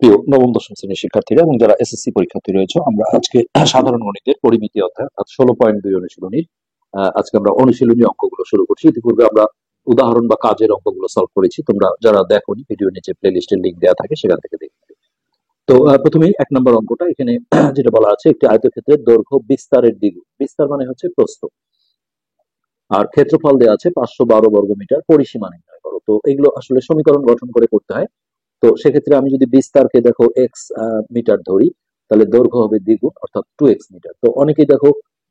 প্রিয় নবম দশম শ্রেণীর শিক্ষার্থীরা এবং যারা এসএসসি পরীক্ষার্থী রয়েছে, আমরা আজকে সাধারণ গণিতের পরিমিতি অধ্যায় 16.2 অনুশীলনীর আজকে আমরা অনুশীলনী অঙ্কগুলো শুরু করছি। ইতিপূর্বে আমরা উদাহরণ বা কাজের অঙ্কগুলো সলভ করেছি। তোমরা যারা দেখোনি, ভিডিও নিচে প্লে লিস্টের লিঙ্ক দেওয়া থাকে, সেখান থেকে দেখবে। তো প্রথমেই 1 নম্বর অঙ্কটা এখানে যেটা বলা আছে, একটি আয়তক্ষেত্রের দৈর্ঘ্য বিস্তারের দ্বিগুণ। বিস্তার মানে হচ্ছে প্রস্থ, আর ক্ষেত্রফল দেওয়া আছে 512 বর্গমিটার। পরিসীমা নির্ণয় করো। তো এগুলো আসলে সমীকরণ গঠন করে করতে হয়। তো সেক্ষেত্রে আমি যদি বিস্তারকে দেখো এক্স মিটার ধরি, তাহলে দৈর্ঘ্য হবে দ্বিগুণ, অর্থাৎ 2x মিটার। তো অনেকেই দেখো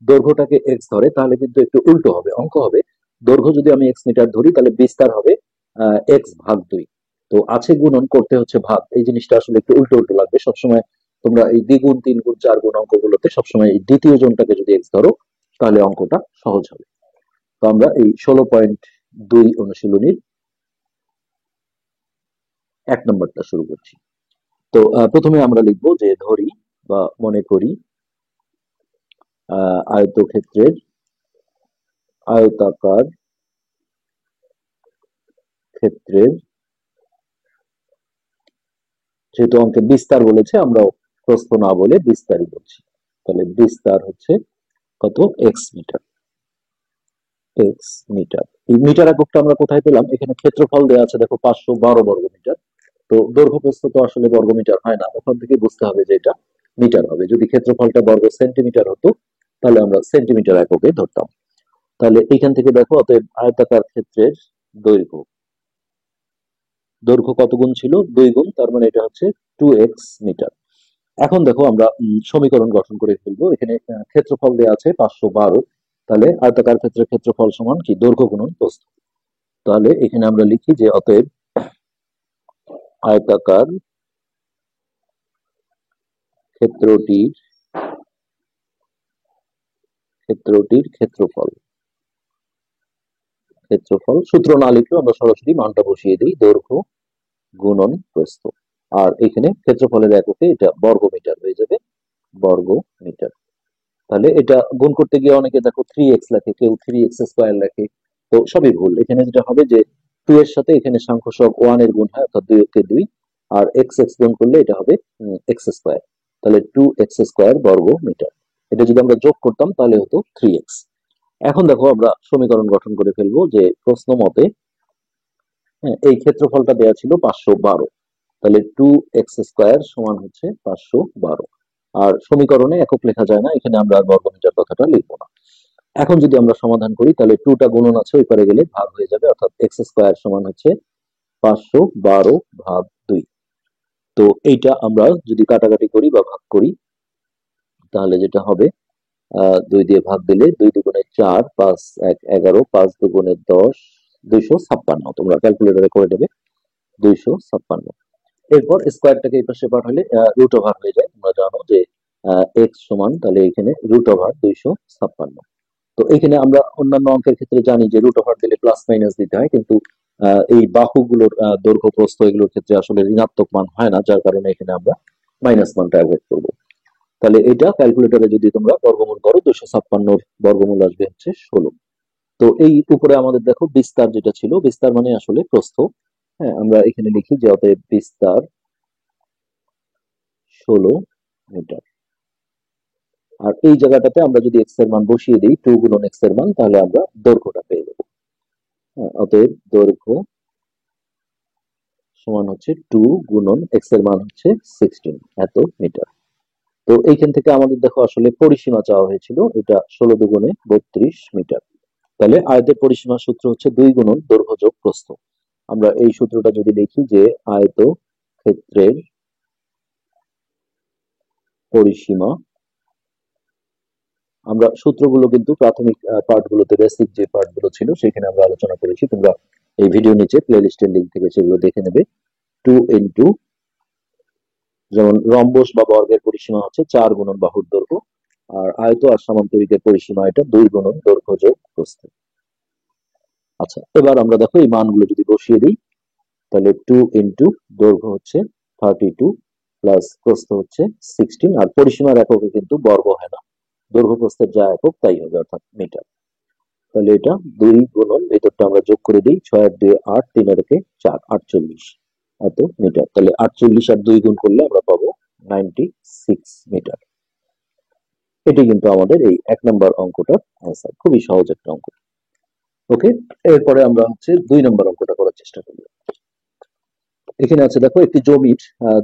দৈর্ঘ্যটাকে এক্স ধরে, তাহলে কিন্তু একটু উল্টো হবে, অঙ্ক হবে দৈর্ঘ্য যদি আমি এক্স মিটার ধরি তাহলে বিস্তার হবে এক্স ভাগ 2। তো আছে গুণন, করতে হচ্ছে ভাগ। এই জিনিসটা আসলে একটু উল্টো উল্টো লাগবে সবসময়। তোমরা এই দ্বিগুণ, 3 গুণ, 4 গুণ অঙ্কগুলোতে সবসময় এই দ্বিতীয় জনটাকে যদি এক্স ধরো, তাহলে অঙ্কটা সহজ হবে। তো আমরা এই 16.2 অনুশীলনীর 1 নম্বরটা শুরু করছি। তো প্রথমে আমরা লিখবো যে ধরি বা মনে করি আয়তক্ষেত্রের আয়তাকার ক্ষেত্রের, যেহেতু অঙ্কে বিস্তার বলেছে, আমরা প্রস্থ না বলে বিস্তারই বলছি। তাহলে বিস্তার হচ্ছে কত? X metre. এক্স মিটার, এই মিটার এককটা আমরা কোথায় পেলাম? এখানে ক্ষেত্রফল দেওয়া আছে দেখো 512 বর্গ মিটার। তো দৈর্ঘ্য প্রস্থ তো আসলে বর্গ মিটার হয় না, ওখান থেকে বুঝতে হবে যে এটা মিটার হবে। যদি ক্ষেত্রফলটা বর্গ সেন্টিমিটার হতো, তাহলে আমরা সেন্টিমিটার এককে ধরতাম। তাহলে এইখান থেকে দেখো, অতএব আয়তাকার ক্ষেত্রের দৈর্ঘ্য, দৈর্ঘ্য কত গুণ ছিল? 2 গুণ, তার মানে এটা হচ্ছে 2x মিটার। এখন দেখো আমরা সমীকরণ গঠন করে ফেলবো। এখানে ক্ষেত্রফল দেওয়া আছে 512, তাহলে আয়তাকার ক্ষেত্রের ক্ষেত্রফল সমান কি? দৈর্ঘ্য গুণন প্রস্থ। তাহলে এখানে আমরা লিখি যে অতএব আয়তাকার ক্ষেত্রটির ক্ষেত্রটির ক্ষেত্রফল, ক্ষেত্রফল সূত্র না লিখলেও আমরা সরাসরি মানটা বসিয়ে দিই, দৈর্ঘ্য গুণন প্রস্থ। আর এখানে ক্ষেত্রফলের এককে এটা বর্গ মিটার হয়ে যাবে, বর্গ মিটার। তাহলে এটা গুণ করতে গিয়ে অনেকে দেখো 3x লেখে, কেউ 3x স্কোয়ার লেখে। তো সবই ভুল। এখানে যেটা হবে যে 2 এর সাথে এখানে সংখ্য সব 1 এর গুণ হয়, অর্থাৎ 2 কে 2, আর x x গুণ করলে এটা হবে এক্স স্কোয়ার। তাহলে 2x স্কোয়ার বর্গ মিটার। এটা যদি আমরা যোগ করতাম তাহলে হতো 3x। এখন দেখো আমরা সমীকরণ গঠন করে ফেলবো যে প্রশ্ন মতে এই ক্ষেত্রফলটা দেওয়া ছিল 512, তাহলে 2x স্কোয়ার সমান হচ্ছে 512। আর সমীকরণে একক লেখা যায় না, এখানে আমরা আর বর্গমিটার কথাটা লিখবো না। এখন যদি আমরা সমাধান করি, তাহলে 2টা গুণন আছে, ওই পারে গেলে ভাগ হয়ে যাবে, অর্থাৎ এক্স স্কোয়ার সমান হচ্ছে 512 ভাগ 2। তো এইটা আমরা যদি কাটাকাটি করি বা ভাগ করি, তাহলে যেটা হবে 2 দিয়ে ভাগ দিলে 2 দুগুণে 4, 5 1 11, 5 দুগুণে 10, 256। তোমরা ক্যালকুলেটরে করে দেবে 256। এরপর স্কোয়ারটাকে এই পাশে পাঠালে রুট ওভার হয়ে যায়। তোমরা জানো যে এক্স সমান, তাহলে এখানে রুট ওভার 256। তো এখানে আমরা অন্যান্য অঙ্কের ক্ষেত্রে জানি যে রুট ওভার দিলে প্লাস মাইনাস দিতে হয়, কিন্তু এই বাহুগুলোর দৈর্ঘ্য প্রস্থ এগুলোর ক্ষেত্রে আসলে ঋণাত্মক মান হয় না, যার কারণে এখানে আমরা মাইনাস মানটা অ্যাভয়েড করবো। তাহলে এটা ক্যালকুলেটরে যদি তোমরা বর্গমূল করো, 256 বর্গমূল আসবে হচ্ছে 16। তো এই উপরে আমাদের দেখো বিস্তার যেটা ছিল, বিস্তার মানে আসলে প্রস্থ। হ্যাঁ, আমরা এখানে লিখি যে অতএব বিস্তার 16 মিটার। আর এই জায়গাটাতে আমরা যদি এক্স এর মান বসিয়ে দিই, 2 গুণন এক্স এর মান, তাহলে আমরা দৈর্ঘ্যটা পেয়ে যাবো। অতএব দৈর্ঘ্য সমান হচ্ছে 2 গুণন এক্স এর মান হচ্ছে 16, এত মিটার। তো এইখান থেকে আমাদের দেখো আসলে পরিসীমা চাওয়া হয়েছিল, এটা 16 দুগুণে 32 মিটার। তাহলে আয়তের পরিসীমার সূত্র হচ্ছে 2 গুণন দৈর্ঘ্য যোগ প্রস্থ। আমরা এই সূত্রটা যদি দেখি যে আয়ত ক্ষেত্রের পরিসীমা, আমরা সূত্রগুলো কিন্তু প্রাথমিক পার্টগুলোতে, বেসিক যে পার্টগুলো ছিল সেখানে আমরা আলোচনা করেছি। তোমরা এই ভিডিও নিচে প্লে লিস্টের লিঙ্ক থেকে সেগুলো দেখে নেবে। 2 ইন্টু, যেমন রম্বস বা বর্গের পরিসীমা হচ্ছে 4 গুণন বাহুর দৈর্ঘ্য, আর আয়ত আর সামান্তরিকের পরিসীমা এটা 2 গুণন দৈর্ঘ্য যোগ প্রস্থ। আচ্ছা, এবার আমরা দেখো এই মানগুলো যদি বসিয়ে দিই, তাহলে 2 ইন্টু দৈর্ঘ্য হচ্ছে 32 প্লাস প্রস্থ হচ্ছে 16, আর পরিসীমার এককে কিন্তু বর্গ হয় না, দৈর্ঘ্য প্রস্থের যা একক তাই হবে, অর্থাৎ মিটার। তাহলে এটা 2 গুণন, ভেতরটা আমরা যোগ করে দিই, 6 আর 2 8, 3 আর 1 4, 48। এত মিটার। তাহলে 48 আর 2 গুণ করলে আমরা পাবো 96 মিটার। এটি কিন্তু আমাদের এই 1 নম্বর অঙ্কটার অ্যান্সার। খুবই সহজ একটা অঙ্ক। ওকে, এরপরে আমরা হচ্ছে 2 নম্বর অঙ্কটা করার চেষ্টা করব। এখানে আছে দেখো, একটি জমির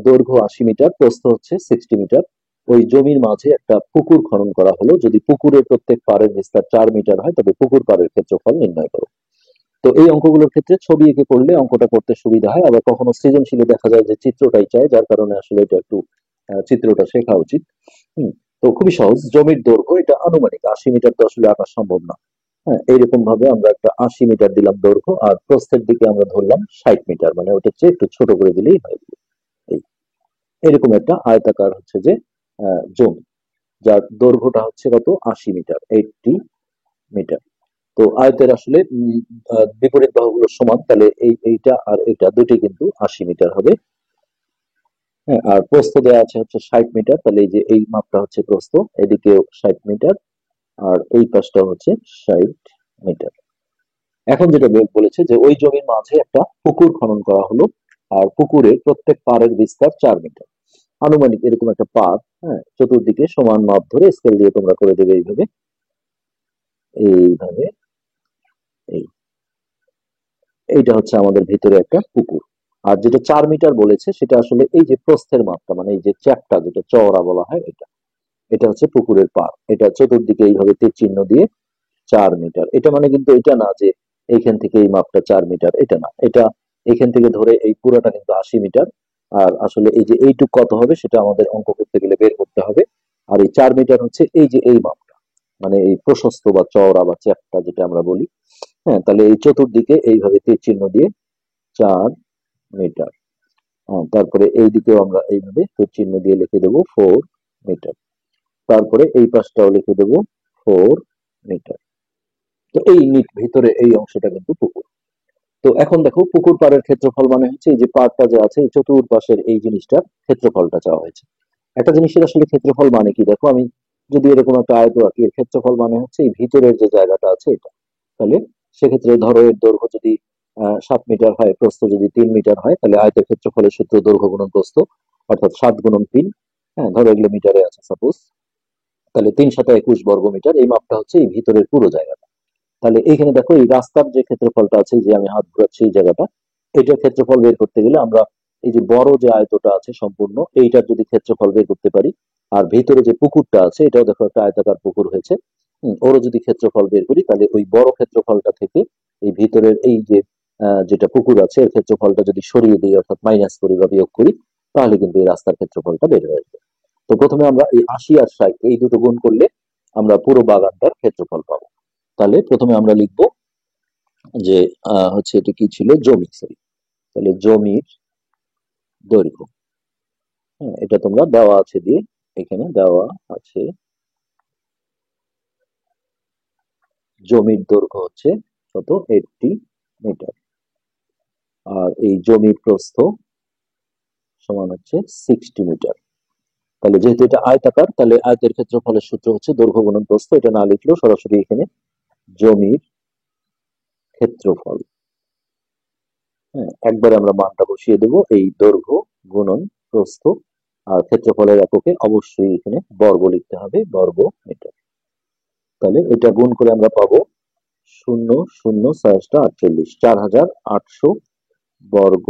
দৈর্ঘ্য 80 মিটার, প্রস্থ হচ্ছে 60 মিটার। ওই জমির মাঝে একটা পুকুর খনন করা হলো। যদি পুকুরের প্রত্যেক পাড়ের বিস্তার 4 মিটার হয়, তবে পুকুর পাড়ের ক্ষেত্রফল নির্ণয় করো। তো এই অঙ্কগুলোর ক্ষেত্রে ছবি এঁকে করলে অঙ্কটা করতে সুবিধা হয়। আবার কখনো সৃজনশীলে দেখা যায় যে চিত্রটাই চায়, যার কারণে আসলে এটা একটু চিত্রটা শেখা উচিত। হুম। তো খুবই সহজ। জমির দৈর্ঘ্য এটা আনুমানিক, 80 মিটার তো আসলে আঁকা সম্ভব না। হ্যাঁ, এইরকম ভাবে আমরা একটা 80 মিটার দিলাম দৈর্ঘ্য, আর প্রস্থের দিকে আমরা ধরলাম 60 মিটার, মানে ওটা চেয়ে একটু ছোট করে দিলেই হয়। এই এরকম একটা আয়তাকার হচ্ছে যে জমি, যার দৈর্ঘ্যটা হচ্ছে কত, 80 মিটার, 80 মিটার। তো আয়তের আসলে বিপরীত বাহুগুলো সমান, তাহলে এইটা আর এইটা দুটি কিন্তু 80 মিটার হবে। হ্যাঁ, আর প্রস্থ দেওয়া আছে হচ্ছে 60 মিটার, তাহলে এই যে এই মাপটা হচ্ছে প্রস্থ, এদিকেও 60 মিটার, আর এই পাশটা হচ্ছে 60 মিটার। এখন যেটা বলেছে যে ওই জমির মাঝে একটা পুকুর খনন করা হলো, আর পুকুরের প্রত্যেক পাড়ের বিস্তার 4 মিটার। আনুমানিক এরকম একটা পাড়, হ্যাঁ, চতুর্দিকে সমান মাপ ধরে স্কেল দিয়ে তোমরা করে দেবে এইভাবে, এইভাবে। এই এইটা হচ্ছে আমাদের ভিতরে একটা পুকুর। আর যেটা 4 মিটার বলেছে সেটা আসলে এই যে প্রস্থের মাপটা, মানে এই যে চ্যাপটা যেটা চওড়া বলা হয়, এটা এটা হচ্ছে পুকুরের পাড়। এটা চতুর্দিকে এইভাবে তীর চিহ্ন দিয়ে 4 মিটার। এটা মানে কিন্তু এটা না যে এইখান থেকে এই মাপটা 4 মিটার, এটা না। এটা এখান থেকে ধরে এই পুরোটা কিন্তু 80 মিটার। আর আসলে এই যে এইটুক কত হবে সেটা আমাদের অঙ্ক করতে গেলে বের করতে হবে। আর এই 4 মিটার হচ্ছে এই যে এই মাপটা, মানে এই প্রশস্ত বা চওড়া বা চ্যাপটা যেটা আমরা বলি। হ্যাঁ, তাহলে এই চতুর্দিকে এইভাবে তীর চিহ্ন দিয়ে 4 মিটার। তারপরে এই দিকেও আমরা এইভাবে তীর চিহ্ন দিয়ে লিখে দেবো 4 মিটার। তারপরে এই পাশটাও লিখে দেবো 4 মিটার। তো এই ভিতরে এই অংশটা কিন্তু পুকুর। তো এখন দেখো, পুকুর পাড়ের ক্ষেত্রফল মানে হচ্ছে এই যে পাড়টা যে আছে এই চতুর্পাশের এই জিনিসটার ক্ষেত্রফলটা চাওয়া হয়েছে। একটা জিনিসের আসলে ক্ষেত্রফল মানে কি, দেখো আমি যদি এরকম একটা আয়ত আঁকি, এর ক্ষেত্রফল মানে হচ্ছে এই ভিতরের যে জায়গাটা আছে এটা। তাহলে সেক্ষেত্রে ধরো এর দৈর্ঘ্য যদি 7 মিটার হয়, প্রস্থ যদি 3 মিটার হয়, তাহলে আয়তের ক্ষেত্রফলের সূত্র দৈর্ঘ্য গুণন প্রস্থ, অর্থাৎ 7 গুণন 3। হ্যাঁ, ধরো এগুলো মিটারে আছে সাপোজ, তাহলে 3 × 7 = 21 বর্গ মিটার। এই মাপটা হচ্ছে এই ভিতরের পুরো জায়গাটা। তাহলে এইখানে দেখো, এই রাস্তার যে ক্ষেত্রফলটা আছে, যে আমি হাত ঘুরাচ্ছি এই জায়গাটা, এটার ক্ষেত্রফল বের করতে গেলে আমরা এই যে বড় যে আয়তটা আছে সম্পূর্ণ এইটার যদি ক্ষেত্রফল বের করতে পারি, আর ভিতরে যে পুকুরটা আছে এটাও দেখো একটা আয়তাকার পুকুর হয়েছে, ওরও যদি ক্ষেত্রফল বের করি, তাহলে ওই বড় ক্ষেত্রফলটা থেকে এই ভিতরের এই যে যেটা পুকুর আছে এর ক্ষেত্রফলটা যদি সরিয়ে দিই, অর্থাৎ মাইনাস করি বা বিয়োগ করি, তাহলে কিন্তু এই রাস্তার ক্ষেত্রফলটা বের হয়ে আসবে। তো প্রথমে আমরা এই 80 আর 60 এই দুটো গুণ করলে আমরা পুরো বাগানটার ক্ষেত্রফল পাবো। তাহলে প্রথমে আমরা লিখবো যে হচ্ছে এটা কি ছিল, জমি, সরি। তাহলে জমির দৈর্ঘ্য, হ্যাঁ, এটা তোমরা দেওয়া আছে দিয়ে, এখানে দেওয়া আছে জমির দৈর্ঘ্য হচ্ছে কত, 80 মিটার। আর এই জমির প্রস্থ সমান হচ্ছে 60 মিটার। তাহলে যেহেতু এটা আয়তাকার, তাহলে আয়তের ক্ষেত্রফলের সূত্র হচ্ছে দৈর্ঘ্য গুণন প্রস্থ। এটা না লিখলেও সরাসরি এখানে জমির ক্ষেত্রফল, হ্যাঁ, একবারে আমরা মানটা বসিয়ে দেবো, এই দৈর্ঘ্য গুণন প্রস্থ। আর ক্ষেত্রফলের এককে অবশ্যই এখানে বর্গ লিখতে হবে, বর্গ মিটার। তাহলে এটা গুণ করে আমরা পাবো 0, 0, 6, 48, 4800 বর্গ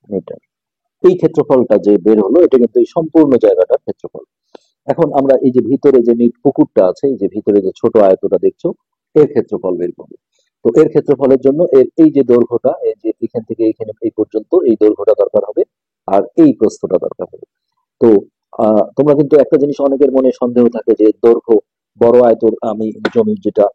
মিটার। এই ক্ষেত্রফলটা যে বের হলো এটা কিন্তু এই সম্পূর্ণ জায়গাটার ক্ষেত্রফল। এখন আমরা এই যে ভিতরে যে পুকুরটা আছে, এই যে ভিতরে যে ছোট আয়তটা দেখছো, এর ক্ষেত্রফল বের করবো। তো এর ক্ষেত্রফলের জন্য এর এই যে দৈর্ঘ্যটা, এই যে এখান থেকে এখানে এই পর্যন্ত এই দৈর্ঘ্যটা দরকার হবে, আর এই প্রস্থটা দরকার হবে। তো তোমরা কিন্তু একটা জিনিস অনেকের মনে সন্দেহ থাকে যে দৈর্ঘ্য, বড় আয়তর আমি জমির যেটা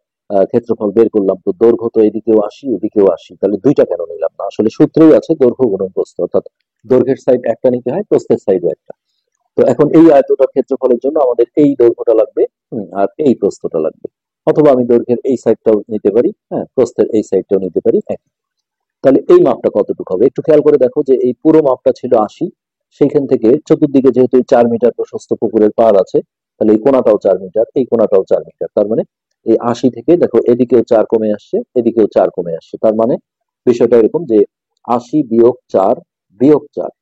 ক্ষেত্রফল বের করলাম, তো দৈর্ঘ্য তো এদিকেও 80 এদিকেও 80, তাহলে দুইটা কেন নিলাম না? আসলে সূত্রেই আছে দৈর্ঘ্য গুণন প্রস্থ, অর্থাৎ দৈর্ঘ্যের সাইড একটা নিতে হয়, প্রস্থের সাইডও একটা। তো এখন এই আয়তটার ক্ষেত্রফলের জন্য আমাদের এই দৈর্ঘ্যটা লাগবে, আর এই প্রস্থটা লাগবে। অথবা আমি দৈর্ঘ্যের এই সাইডটাও নিতে পারি, হ্যাঁ, প্রস্থের এই সাইডটাও নিতে পারি, একই। তাহলে এই মাপটা কতটুকু হবে একটু খেয়াল করে দেখো, যে এই পুরো মাপটা ছিল 80, সেইখান থেকে চতুর্দিকে যেহেতু 4 মিটার প্রশস্ত পুকুরের পাড় আছে, তাহলে এই কোনাটাও 4 মিটার, এই কোনাটাও 4 মিটার। তার মানে এই 80 থেকে দেখো এদিকেও 4 কমে আসছে, এদিকেও 4 কমে আসছে। তার মানে বিষয়টা এরকম যে 80 - 4 -4।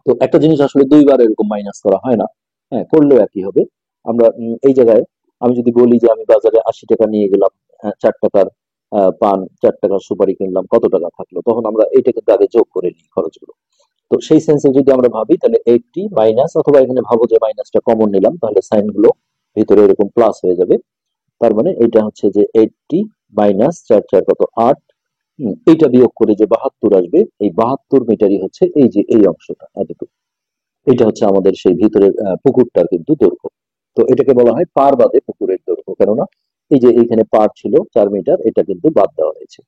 তো একটা জিনিস আসলে দুইবার এরকম মাইনাস করা হয় না, হ্যাঁ করলেও একই হবে। আমরা এই জায়গায় আমি যদি বলি যে আমি বাজারে 80 টাকা নিয়ে গেলাম, 4 টাকার পান, 4 টাকার সুপারি কিনলাম, কত টাকা থাকলো, তখন আমরা এইটা কিন্তু আগে যোগ করে নিই খরচগুলো। তো সেই সেন্সে যদি আমরা ভাবি তাহলে 80 মাইনাস, অথবা এখানে ভাবো যে মাইনাসটা কমন নিলাম, তাহলে সাইন গুলো ভিতরে এরকম প্লাস হয়ে যাবে। তার মানে এটা হচ্ছে যে 80 মাইনাস 4 4 কত 8, এইটা বিয়োগ করে যে 72 আসবে, এই 72 মিটারই হচ্ছে এই যে এই অংশটা এতটুকু। এটা হচ্ছে আমাদের সেই ভিতরের পুকুরটার কিন্তু দৈর্ঘ্য। তো এটাকে বলা হয় পার বাদে পুকুরের দৈর্ঘ্য, কেননা এই যে এইখানে পার ছিল 4 মিটার, এটা কিন্তু বাদ দেওয়া হয়েছে।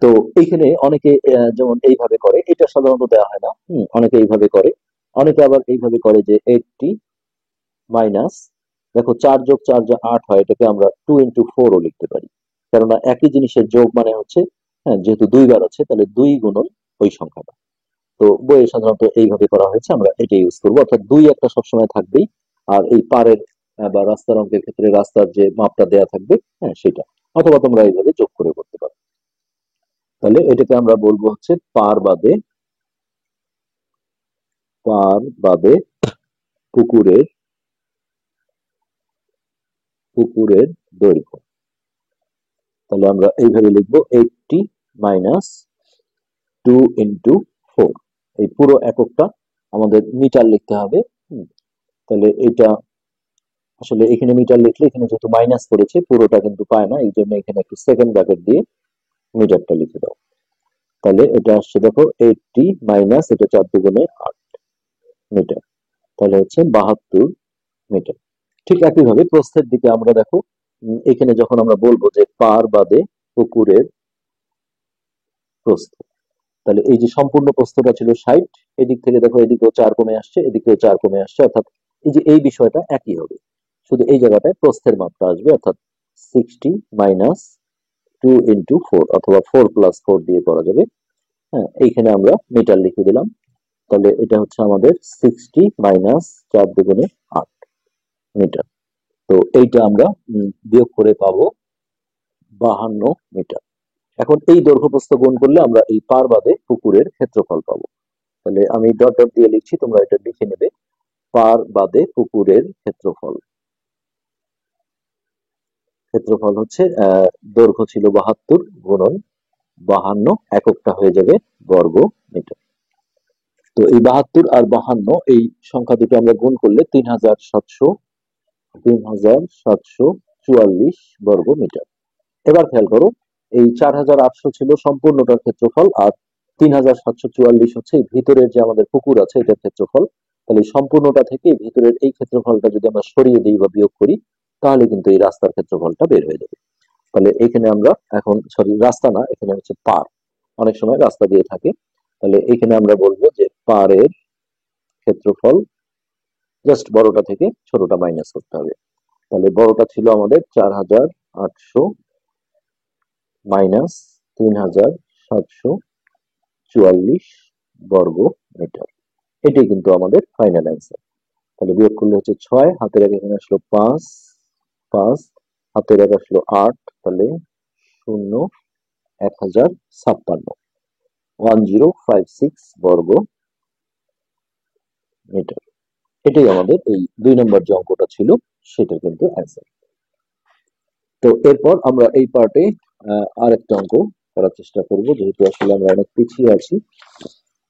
তো এইখানে অনেকে যেমন এইভাবে করে, এটা সাধারণত দেওয়া হয় না, অনেকে এইভাবে করে। অনেকে আবার এইভাবে করে যে 80 মাইনাস, দেখো 4 যোগ 4 যে 8 হয়, এটাকে আমরা 2 into 4 ও লিখতে পারি, কেননা একই জিনিসের যোগ মানে হচ্ছে, হ্যাঁ যেহেতু দুইবার আছে তাহলে 2 গুণন ওই সংখ্যাটা। তো বইয়ে সাধারণত এইভাবে করা হয়েছে, আমরা এটা ইউজ করবো, অর্থাৎ 2 একটা সবসময় থাকবেই। আর এই পারের বা রাস্তার অঙ্কের ক্ষেত্রে রাস্তার যে মাপটা দেয়া থাকবে, হ্যাঁ সেটা, অথবা তোমরা এইভাবে যোগ করে করতে পারো। তাহলে এটাকে আমরা বলবো হচ্ছে পার বাদে পুকুরের পুকুরের দৈর্ঘ্য। তাহলে আমরা এইভাবে লিখবো 80 মাইনাস 2 into 4। এই পুরো এককটা আমাদের মিটার লিখতে হবে। তাহলে এটা আসলে এখানে মিটার লিখলে এখানে যেহেতু মাইনাস করেছে পুরোটা কিন্তু পায় না, এই জন্য এখানে একটু সেকেন্ড ব্র্যাকেট দিয়ে মিটারটা লিখে দাও। তাহলে এটা আসছে দেখো 80 মাইনাস এটা 4 দুগুণে 8 মিটার, তাহলে হচ্ছে 72 মিটার। ঠিক একইভাবে প্রস্থের দিকে আমরা দেখো, এখানে যখন আমরা বলবো যে পার বাদে পুকুরের প্রস্থ, তাহলে এই যে সম্পূর্ণ প্রস্থটা ছিল 60, এদিক থেকে দেখো এদিকেও 4 কমে আসছে, এদিকেও 4 কমে আসছে, অর্থাৎ এই যে এই বিষয়টা একই হবে, শুধু এই জায়গাটায় প্রস্থের মাপটা আসবে, অর্থাৎ 60 মাইনাস 2 into 4, অথবা 4 + 4 দিয়ে করা যাবে। হ্যাঁ এইখানে আমরা মিটার লিখে দিলাম। তাহলে এটা হচ্ছে আমাদের 60 মাইনাস 4 দুগুণে 8 মিটার। তো এইটা আমরা বিয়োগ করে পাবো 52 মিটার। এখন এই দৈর্ঘ্য প্রস্থ গুণ করলে আমরা এই পার বাদে পুকুরের ক্ষেত্রফল পাবো। তাহলে আমি ডট ডট দিয়ে লিখছি, তোমরা এটা লিখে নেবে। পার বাদে পুকুরের ক্ষেত্রফল, ক্ষেত্রফল হচ্ছে দৈর্ঘ্য ছিল 72 গুণন 52, এককটা হয়ে যাবে বর্গ মিটার। তো এই 72 আর 52 এই সংখ্যা দুটো আমরা গুণ করলে 3744 বর্গ মিটার। এবার খেয়াল করো, এই 4800 ছিল সম্পূর্ণটার ক্ষেত্রফল, আর 3744 হচ্ছে এই ভিতরের যে আমাদের পুকুর আছে এটার ক্ষেত্রফল। তাহলে সম্পূর্ণটা থেকে ভিতরের এই ক্ষেত্রফলটা যদি আমরা সরিয়ে দিই বা বিয়োগ করি, তাহলে কিন্তু এই রাস্তার ক্ষেত্রফলটা বের হয়ে যাবে। তাহলে এখানে আমরা এখন, সরি রাস্তা না, এখানে হচ্ছে পার, অনেক সময় রাস্তা দিয়ে থাকে। তাহলে এখানে আমরা বলবো যে পারের ক্ষেত্রফল, জাস্ট বড়টা থেকে ছোটটা মাইনাস করতে হবে। তাহলে বড়টা ছিল আমাদের 4800 মাইনাস 3744 বর্গ মিটার, এটাই কিন্তু আমাদের ফাইনাল অ্যান্সার। তাহলে বিয়োগ করলে হচ্ছে 6, হাতের এক এখানে আসলো 5, 5 হাতের এক আসলো 8, তাহলে 0 1056 1056 বর্গ মিটার। এটাই আমাদের এই 2 নম্বর যে অঙ্কটা ছিল সেটা কিন্তু অ্যান্সার। তো এরপর আমরা এই পার্টে আরেকটা অঙ্ক করার চেষ্টা করব, যেহেতু আসলে আমরা অনেক পিছিয়ে আছি।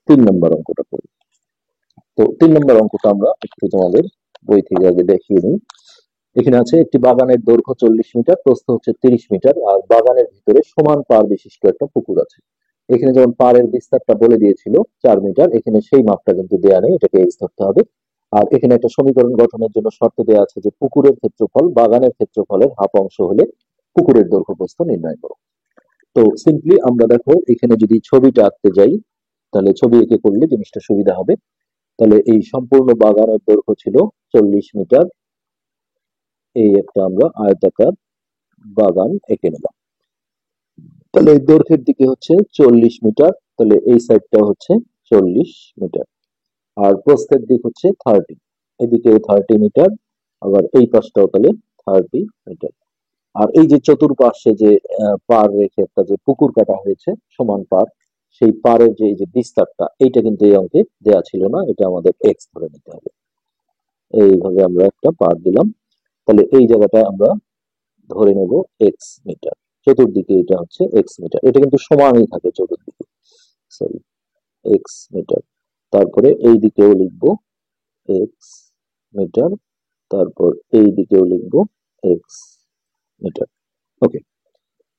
3 নম্বর অঙ্কটা করব। তো 3 নম্বর অঙ্কটা আমরা একটু তোমাদের বই থেকে আগে দেখিয়ে নিই। এখানে আছে একটি বাগানের দৈর্ঘ্য 40 মিটার, প্রস্থ হচ্ছে 30 মিটার, আর বাগানের ভিতরে সমান পার বিশিষ্ট একটা পুকুর আছে। এখানে যেমন পাড়ের বিস্তারটা বলে দিয়েছিল 4 মিটার, এখানে সেই মাপটা কিন্তু দেয়া নেই, এটাকে এক্স ধরতে হবে। আর এখানে একটা সমীকরণ গঠনের জন্য শর্ত দেওয়া আছে যে পুকুরের ক্ষেত্রফল বাগানের ক্ষেত্রফলের হাফ অংশ হলে পুকুরের দৈর্ঘ্য প্রস্থ নির্ণয় করো। তো সিম্পলি আমরা দেখো এখানে যদি ছবিটা আঁকতে যাই, তাহলে ছবি এঁকে করলে জিনিসটা সুবিধা হবে। তাহলে এই সম্পূর্ণ বাগানের দৈর্ঘ্য ছিল 40 মিটার, এই একটা আমরা আয়তাকার বাগান এঁকে নিলাম। তাহলে এই দৈর্ঘ্যের দিকে হচ্ছে 40 মিটার, তাহলে এই সাইডটা হচ্ছে 40 মিটার, আর প্রস্থের দিক হচ্ছে 30, এদিকে 30 মিটার, আবার এই পাশটাও তাহলে 30 মিটার। আর এই যে চতুর্পাশে যে পার রেখে একটা যে পুকুর কাটা হয়েছে সমান পার, সেই পারের যে এই যে বিস্তারটা এইটা কিন্তু এই অঙ্কে দেয়া ছিল না, এটা আমাদের এক্স ধরে নিতে হবে। এইভাবে আমরা একটা পার দিলাম, তাহলে এই জায়গাটায় আমরা ধরে নেব এক্স মিটার। চতুর্দিকে এটা হচ্ছে এক্স মিটার, এটা কিন্তু সমানই থাকে চতুর্দিকে, সরি এক্স মিটার। তারপরে এই দিকেও লিখবো এক্স মিটার, তারপর এই দিকেও লিখবো এক্স মিটার। ওকে,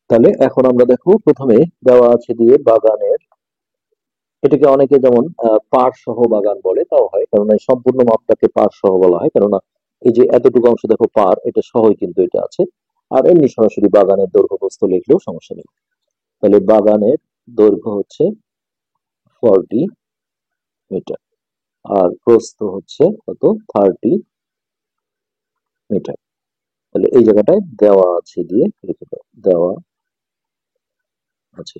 তাহলে এখন আমরা দেখো প্রথমে দেওয়া আছে দিয়ে বাগানের, এটাকে অনেকে যেমন পার সহ বাগান বলে, তাও হয়, কারণ এই সম্পূর্ণ মাপটাকে পার সহ বলা হয়, কেননা এই যে এতটুকু অংশ দেখো পার, এটা সহই কিন্তু এটা আছে। আর এমনি সরাসরি বাগানের দৈর্ঘ্য প্রস্থ লিখলেও সমস্যা নেই। তাহলে বাগানের দৈর্ঘ্য হচ্ছে 40 মিটার, আর প্রস্থ হচ্ছে কত, 30 মিটার। তাহলে এই জায়গাটায় দেওয়া আছে দিয়ে লিখে দাও, দেওয়া আছে।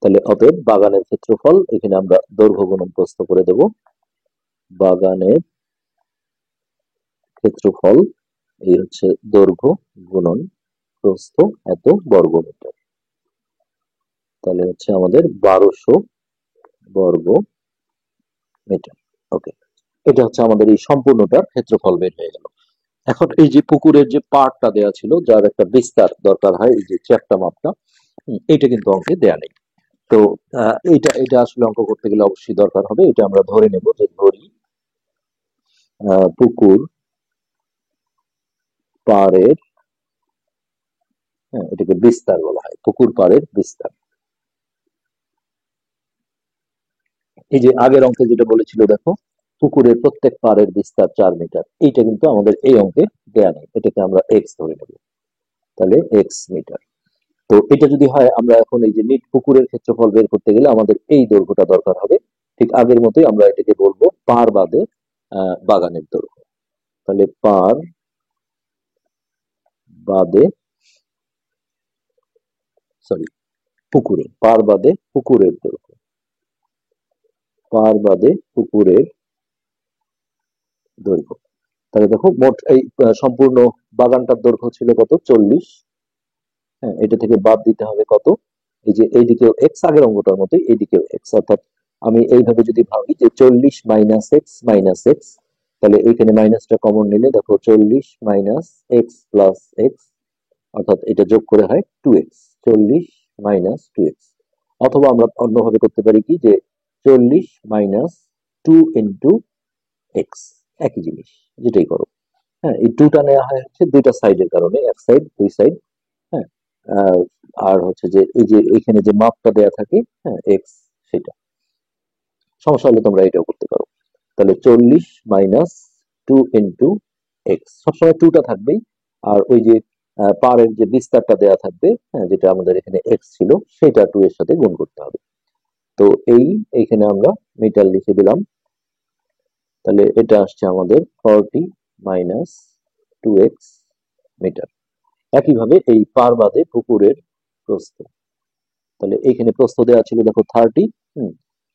তাহলে অতএব বাগানের ক্ষেত্রফল, এখানে আমরা দৈর্ঘ্য গুণন প্রস্থ করে দেব। বাগানের ক্ষেত্রফল এই হচ্ছে দৈর্ঘ্য গুণন প্রস্থ এত বর্গ মিটার, তাহলে হচ্ছে আমাদের 1200 বর্গ মিটার। ওকে, এটা হচ্ছে আমাদের এই সম্পূর্ণটার ক্ষেত্রফল বের হয়ে গেল। এখন এই যে পুকুরের যে পার্টটা দেওয়া ছিল, যার একটা বিস্তার দরকার হয়, এই যে চ্যাপ্টা মাপটা, এইটা কিন্তু অঙ্কে দেয়া নেই। তো এটা এটা আসলে অঙ্ক করতে গেলে অবশ্যই দরকার হবে, এটা আমরা ধরে নেব যে ধরি পুকুর পাড়ের, হ্যাঁ এটাকে বিস্তার বলা হয়, পুকুর পাড়ের বিস্তার। এই যে আগের অঙ্কে যেটা বলেছিল দেখো, পুকুরের প্রত্যেক পাড়ের বিস্তার 4 মিটার, এইটা কিন্তু আমাদের এই অঙ্কে দেয়া নেই, এটাকে আমরা এক্স ধরে নেব। তাহলে এক্স মিটার। তো এটা যদি হয়, আমরা এখন এই যে নিট পুকুরের ক্ষেত্রফল বের করতে গেলে আমাদের এই দৈর্ঘ্যটা দরকার হবে। ঠিক আগের মতোই আমরা এটাকে বলবো পার বাদে বাগানের দৈর্ঘ্য। তাহলে পার বাদে, সরি পুকুরে, পার বাদে পুকুরের দৈর্ঘ্য, পার বাদে পুকুরের দৈর্ঘ্য। তাহলে দেখো মোট এই সম্পূর্ণ বাগানটার দৈর্ঘ্য ছিল কত, 40। হ্যাঁ, এটা থেকে বাদ দিতে হবে কত, এই যে এইদিকেও এক্স, আগের অঙ্কটার মতোই এইদিকেও এক্স, অর্থাৎ আমি এইভাবে যদি ভাবি যে 40 মাইনাস এক্স মাইনাস এক্স, তাহলে এইখানে মাইনাসটা কমন নিলে দেখো 40 মাইনাস এক্স প্লাস এক্স, অর্থাৎ এটা যোগ করে হয় 2x, 40 মাইনাস 2x। অথবা আমরা অন্যভাবে করতে পারি কি, যে 40 মাইনাস 2 ইন্টু এক্স, একই জিনিস, যেটাই করো। হ্যাঁ, এই 2টা নেওয়া হয় হচ্ছে দুইটা সাইডের কারণে, এক সাইড দুই সাইড। হ্যাঁ, আর হচ্ছে যে এই যে এখানে যে মাপটা দেয়া থাকে, হ্যাঁ এক্স, সেটা সমস্যা হলে তোমরা এটাও করতে পারো। তাহলে 40 মাইনাস 2 ইন্টু এক্স, সবসময় 2টা থাকবেই, আর ওই যে পারের যে বিস্তারটা দেয়া থাকবে, হ্যাঁ যেটা আমাদের এখানে এক্স ছিল, সেটা 2 এর সাথে গুণ করতে হবে। তো এইখানে আমরা মিটার লিখে দিলাম। তাহলে এটা আসছে আমাদের 40 মাইনাস 2x মিটার। একইভাবে এই পার বাদে পুকুরের প্রস্থ, তাহলে এইখানে প্রস্থ দেওয়া ছিল দেখো 30।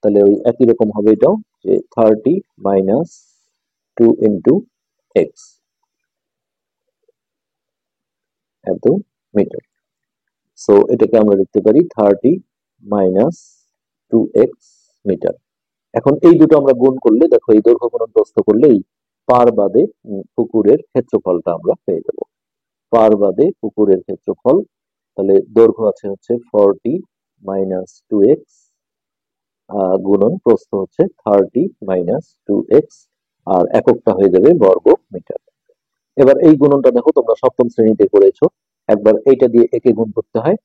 তাহলে ওই একই রকম হবে এটাও, যে 30 মাইনাস 2 ইন্টু এক্স, এত মিটার। সো এটাকে আমরা লিখতে পারি 30 মাইনাস 2x মিটার। এখন এই দুটো আমরা গুণ করলে দেখো, এই দৈর্ঘ্য গুণন প্রস্থ করলেই পার বাদে পুকুরের ক্ষেত্রফলটা আমরা পেয়ে যাব। পার বাদে পুকুরের ক্ষেত্রফল, তাহলে দৈর্ঘ্য আছে হচ্ছে 40 মাইনাস 2x গুণন প্রস্থ হচ্ছে 30 মাইনাস 2x, আর এককটা হয়ে যাবে বর্গ মিটার। এবার এই গুণনটা দেখো তোমরা সপ্তম শ্রেণীতে করেছো, একবার এইটা দিয়ে একে গুণ করতে হয়,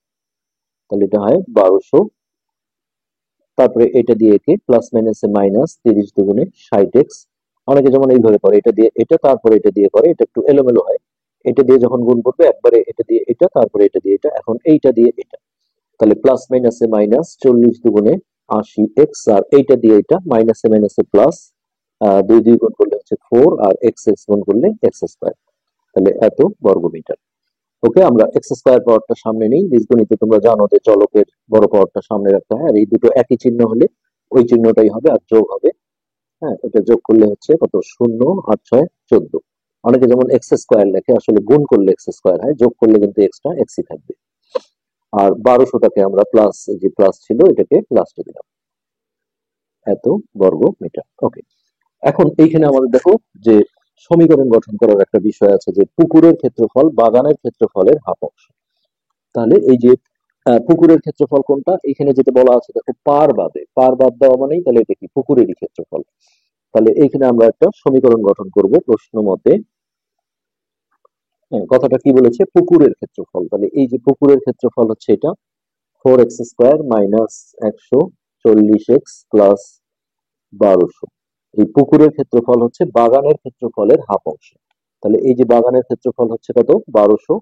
তাহলে এটা হয় 1200, তারপরে এটা দিয়ে একে প্লাস মাইনাসে মাইনাস, 30 দুগুণে 60x। অনেকে যেমন এইভাবে করে, এটা দিয়ে এটা তারপরে এটা দিয়ে করে, এটা একটু এলোমেলো হয়। এটা দিয়ে যখন গুণ করবে একবারে এটা দিয়ে এটা, তারপরে এটা দিয়ে এটা, এখন এইটা দিয়ে এটা, তাহলে প্লাস মাইনাসে মাইনাস, 40 দুগুণে 80x, আর এইটা দিয়ে এটা মাইনাসে মাইনাসে প্লাস, দুই দুই গুণ করলে হচ্ছে 4, আর এক্স এক্স গুণ করলে এক্স স্কোয়ার, তাহলে এত বর্গমিটার। ওকে, আমরা এক্স স্কোয়ার পাওয়ারটা সামনে নেই, বীজগণিতে তোমরা জানো যে চলকের বড় পাওয়ারটা সামনে রাখতে হয়, আর এই দুটো একই চিহ্ন হলে ওই চিহ্নটাই হবে, আর যোগ হবে। হ্যাঁ, এটা যোগ করলে হচ্ছে কত, 0 আর 6 14। অনেকে যেমন এক্স স্কোয়ার লেখে, আসলে গুণ করলে এক্স স্কোয়ার হয়, যোগ করলে কিন্তু এক্সট্রা এক্সই থাকবে। আর 1200টাকে আমরা প্লাস, যে প্লাস ছিল এটাকে লাস্টে দিলাম, এত বর্গ মিটার। ওকে, এখন এইখানে আমাদের দেখো যে সমীকরণ গঠন করার একটা বিষয় আছে, যে পুকুরের ক্ষেত্রফল বাগানের ক্ষেত্রফলের হাফ অংশ। তাহলে এই যে পুকুরের ক্ষেত্রফল কোনটা, এখানে যেটা বলা আছে দেখো পার বাদে, পার বাদ দেওয়া মানেই তাহলে এটা কি পুকুরেরই ক্ষেত্রফল। তাহলে এইখানে আমরা একটা সমীকরণ গঠন করব প্রশ্ন মতে। কথাটা কি বলেছে, পুকুরের ক্ষেত্রফল। তাহলে এই যে পুকুরের ক্ষেত্রফল হচ্ছে এটা 4x² মাইনাস 140x প্লাস 1200। এই পুকুরের ক্ষেত্রফল হচ্ছে বাগানের ক্ষেত্রফলের হাফ অংশ। তাহলে এই যে বাগানের ক্ষেত্রফল হচ্ছে কত, 1200।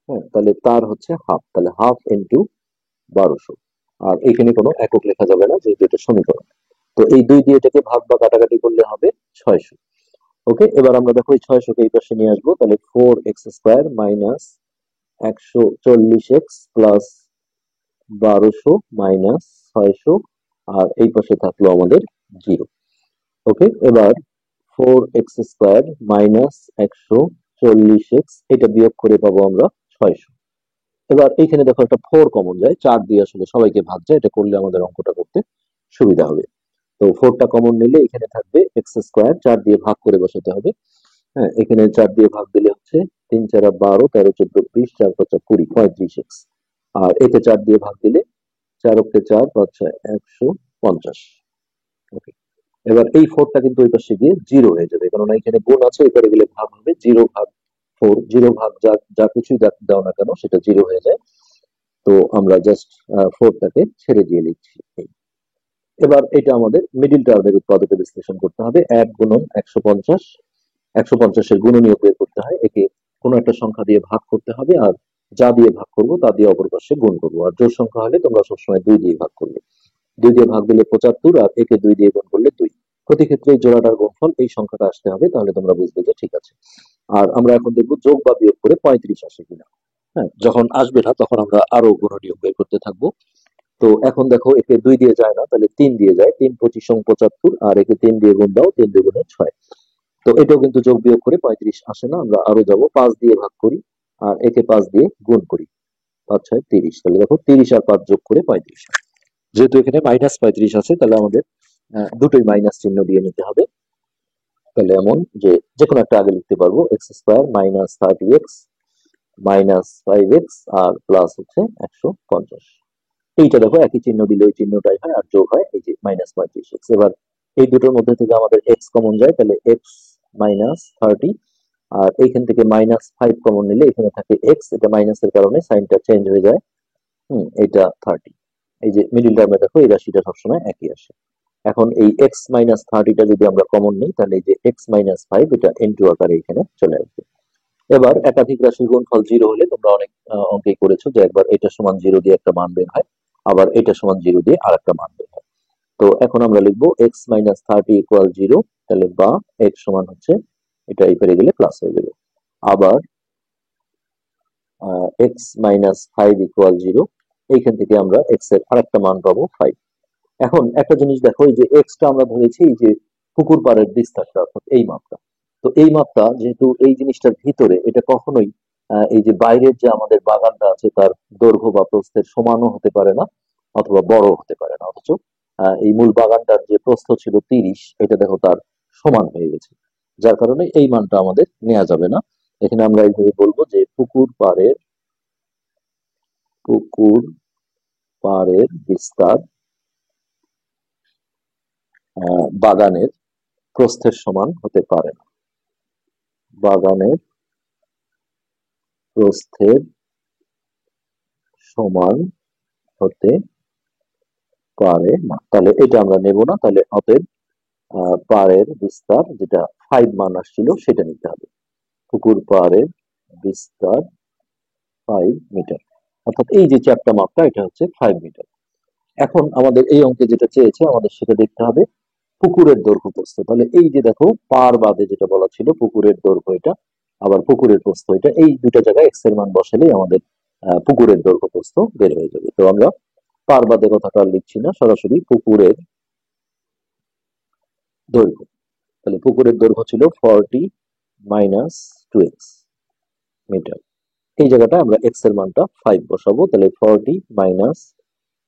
হ্যাঁ, তাহলে তার হচ্ছে হাফ, তাহলে হাফ ইন্টু 1200। আর এখানে কোনো একক লেখা যাবে না যেহেতু এটা সমীকরণ। তো এই 2 দিয়ে এটাকে ভাগ বা কাটাকাটি করলে হবে 600। ওকে, এবার আমরা দেখো এই 600 কে এই পাশে নিয়ে আসবো, তাহলে 4x² minus 140x plus 1200 minus 600, আর এই পাশে থাকলো আমাদের 0। ওকে, এবার 4x² মাইনাস 140x, এটা বিয়োগ করে পাবো আমরা 600। এবার এইখানে দেখো একটা 4 কমন যায়, 4 দিয়ে আসলে সবাইকে ভাগ যায়, এটা করলে আমাদের অঙ্কটা করতে সুবিধা হবে। তো 4টা কমন নিলে এখানে থাকবে x², 4 দিয়ে ভাগ করে বসাতে হবে। হ্যাঁ, এখানে 4 দিয়ে ভাগ দিলে হচ্ছে 3 4 12, 13 14 20, 4 5 20, 35x। আর একে 4 দিয়ে ভাগ দিলে 4 অক্ষে 4, 5 6 150। ওকে, এবার এই 4টা কিন্তু ওই পাশে গিয়ে 0 হয়ে যাবে, কারণ এখানে গুণ আছে, এবারে গেলে ভাগ হবে, 0 ভাগ 4, 0 ভাগ যা যা কিছুই দাও না কেন সেটা 0 হয়ে যায়। তো আমরা জাস্ট 4টাকে ছেড়ে দিয়ে লিখছি। এবার এটা আমাদের মিডিল টার্মের উৎপাদকে বিশ্লেষণ করতে হবে। 1 গুণন 150, 150-এর গুণনীয়ক বের করতে হয়, একে কোনো একটা সংখ্যা দিয়ে ভাগ করতে হবে, আর যা দিয়ে ভাগ করব তা দিয়ে অপর পাশে গুণ করবো। আর জোড় সংখ্যা হলে তোমরা সবসময় 2 দিয়ে ভাগ করবে। 2 দিয়ে ভাগ দিলে 75, আর একে 2 দিয়ে গুণ করলে 2। প্রতি ক্ষেত্রে এই জোড়াটার গুণফল এই সংখ্যাটা আসতে হবে, তাহলে তোমরা বুঝবে যে ঠিক আছে। আর আমরা এখন দেখবো যোগ বা বিয়োগ করে 35 আসে কিনা। হ্যাঁ, যখন আসবে না তখন আমরা আরো গুণনীয়ক বের করতে থাকবো। তো এখন দেখো একে 2 দিয়ে যায় না, তাহলে 3 দিয়ে যায়, 3 25 75, আর একে 3 দিয়ে গুণ দাও, 3 2 গুণে 6। তো এটাও কিন্তু যোগ বিয়োগ করে 35 আসে না, আমরা আরো যাবো, 5 দিয়ে ভাগ করি, আর একে 5 দিয়ে গুণ করি, 5 6 30। তাহলে দেখো 30 আর 5 যোগ করে 35। যেহেতু এখানে -35 আছে, তাহলে আমাদের দুটোই মাইনাস চিহ্ন দিয়ে নিতে হবে। তাহলে এমন যে যে কোনো একটা আগে লিখতে পারবো, x² minus 30x minus 5x আর প্লাস হচ্ছে 150। এইটা দেখো একই চিহ্ন দিলে ওই চিহ্নটাই হয়, আর যোগ হয় এই যে -35x। এবার এই দুটোর মধ্যে থেকে আমাদের x কমন যায়, তাহলে x মাইনাস 30, আর এইখান থেকে -5 কমন নিলে এখানে থাকে x, এটা মাইনাসের কারণে সাইনটা চেঞ্জ হয়ে যায়। এটা 30। এই যে মিডিল টার্মে দেখো এই রাশিটা সবসময় একই আসে। এখন এই x-30টা যদি আমরা কমন নিই, তাহলে এই যে x-5 এটা ইনটু আকারে এখানে চলে আসবে। এবার একাধিক রাশির গুণফল 0 হলে তোমরা অনেক অঙ্কেই করেছো যে একবার এটা সমান 0 দিয়ে একটা মান বের হয়, আবার এটা সমান 0 দিয়ে আরেকটা মান বের হয়। তো এখন আমরা লিখবো x-30 ইকুয়াল 0, তাহলে বা x সমান হচ্ছে এটা এই পেরে গেলে প্লাস হয়ে যাবে। আবার x-5 ইকুয়াল 0, এইখান থেকে আমরা x এর আরেকটা মান পাবো 5। এখন একটা জিনিস দেখো, এই যে এক্সটা আমরা ধরেছি এই যে পুকুর পাড়ের বিস্তারটা, অর্থাৎ এই মাপটা। তো এই মাপটা যেহেতু এই জিনিসটার ভিতরে, এটা কখনোই এই যে বাইরের যে আমাদের বাগানটা আছে তার দৈর্ঘ্য বা প্রস্থের সমানও হতে পারে না, অথবা বড় হতে পারে না। অথচ এই মূল বাগানটার যে প্রস্থ ছিল 30, এটা দেখো তার সমান হয়ে গেছে, যার কারণে এই মানটা আমাদের নেওয়া যাবে না। এখানে আমরা এইভাবে বলবো যে পুকুর পাড়ের বিস্তার বাগানের প্রস্থের সমান হতে পারে না, বাগানের প্রস্থের সমান হতে পারে না। তাহলে এটা আমরা নেব না, তাহলে অতএব পাড়ের বিস্তার যেটা 5 মান আসছিল সেটা নিতে হবে। পুকুর পাড়ের বিস্তার 5 মিটার, অর্থাৎ এই যে চ্যাপ্টা মাপটা এটা হচ্ছে 5 মিটার। এখন আমাদের এই অঙ্কে যেটা চেয়েছে আমাদের সেটা দেখতে হবে পুকুরের দৈর্ঘ্য প্রস্থ। তাহলে এই যে দেখো পার বাদে যেটা বলা ছিল পুকুরের দৈর্ঘ্য এটা, আবার পুকুরের প্রস্থ এটা, এই দুটা জায়গায় এক্স এর মান বসালেই আমাদের পুকুরের দৈর্ঘ্য প্রস্থ বের হয়ে যাবে। তো আমরা পার বাদে কথাটা আর লিখছি না, সরাসরি পুকুরের দৈর্ঘ্য। তাহলে পুকুরের দৈর্ঘ্য ছিল 40 - 2x মিটার। এই জায়গাটা আমরা এক্স এর মানটা 5 বসাবো, তাহলে 40 মাইনাস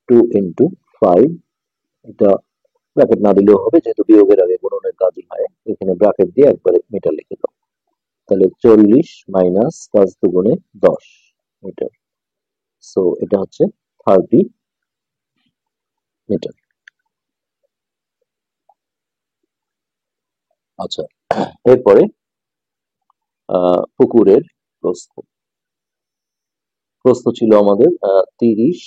2 ইন্টু 5, এটা ব্র্যাকেট না দিলেও হবে যেহেতু বিয়োগের আগে গুণনের কাজই হয়, এখানে ব্র্যাকেট দিয়ে একবারে মিটার লিখে দাও। তাহলে 40 মাইনাস 5 দুগুণে 10 মিটার, সো এটা হচ্ছে 30 মিটার। আচ্ছা, এরপরে পুকুরের প্রস্থ প্রস্থ ছিল আমাদের 30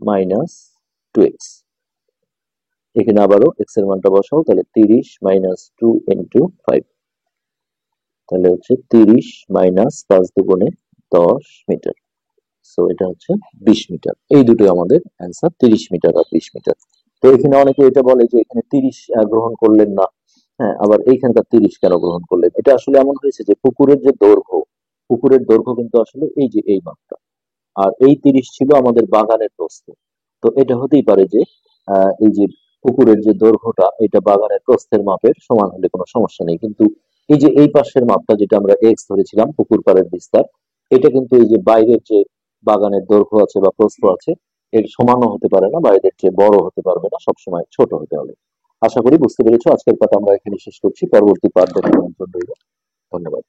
মাইনাস 2x, এখানে আবারও এক্স এর মানটা বসাও, তাহলে 30 মাইনাস 2 ইন্টু 5, তাহলে হচ্ছে 30 মাইনাস 5 দুগুণে 10 মিটার, সো এটা হচ্ছে 20 মিটার। এই দুটোই আমাদের অ্যান্সার, 30 মিটার আর 20 মিটার। তো এখানে অনেকে এটা বলে যে এখানে 30 গ্রহণ করলেন না, হ্যাঁ, আবার এইখানকার 30 কেন গ্রহণ করলেন? এটা আসলে এমন হয়েছে যে পুকুরের দৈর্ঘ্য কিন্তু আসলে এই যে এই মাপটা, আর এই 30 ছিল আমাদের বাগানের প্রস্থ। তো এটা হতেই পারে যে এই যে পুকুরের যে দৈর্ঘ্যটা এটা বাগানের প্রস্থের মাপের সমান হলে কোনো সমস্যা নেই, কিন্তু এই যে এই পাশের মাপটা যেটা আমরা এক্স ধরেছিলাম পুকুর পাড়ের বিস্তার, এটা কিন্তু এই যে বাইরের যে বাগানের দৈর্ঘ্য আছে বা প্রস্থ আছে এর সমানও হতে পারে না, বা এদের চেয়ে বড় হতে পারবে না, সবসময় ছোট হতে হবে। আশা করি বুঝতে পেরেছো। আজকের পাঠ আমরা এখানে শেষ করছি, পরবর্তী পাঠ দেখার জন্য ধন্যবাদ।